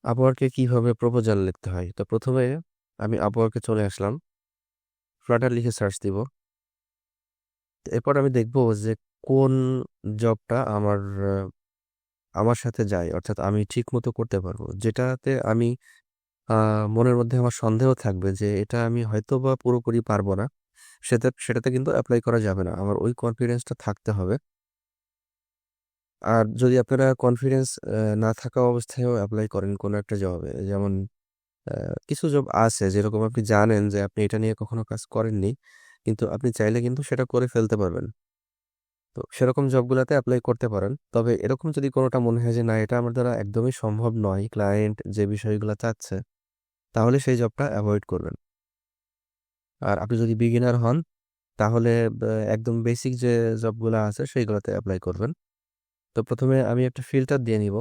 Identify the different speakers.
Speaker 1: আপওয়ার্কে কিভাবে প্রপোজাল লিখতে হয়? তো প্রথমে আমি আপওয়ার্কে চলে আসলাম। ফ্লাটার লিখে সার্চ দিব। এরপর আমি দেখব যে কোন জবটা আমার সাথে যায়, অর্থাৎ আমি ঠিক মতো করতে পারবো, যেটাতে আমি মনের মধ্যে আমার সন্দেহ থাকবে যে এটা আমি হয়তো বা পুরোপুরি পারবো না। সেটাতে কিন্তু অ্যাপ্লাই করা যাবে না, আমার ওই কনফিডেন্সটা থাকতে হবে। আর যদি আপনারা কনফিডেন্স না থাকা অবস্থায়ও অ্যাপ্লাই করেন কোনো একটা জবে, যেমন কিছু জব আছে যেরকম আপনি জানেন যে আপনি এটা নিয়ে কখনো কাজ করেননি, কিন্তু আপনি চাইলে কিন্তু সেটা করে ফেলতে পারবেন। তো সেরকম জবগুলোতে অ্যাপ্লাই করতে পারেন। তবে এরকম যদি কোনোটা মনে হয় যে না, এটা আমার দ্বারা একদমই সম্ভব নয়, ক্লায়েন্ট যে বিষয়গুলো চাচ্ছে, তাহলে সেই জবটা অ্যাভয়েড করবেন। আর আপনি যদি বিগিনার হন, তাহলে একদম বেসিক যে জবগুলো আছে সেইগুলোতে অ্যাপ্লাই করবেন। তো প্রথমে আমি একটা ফিল্টার দিয়ে নিব।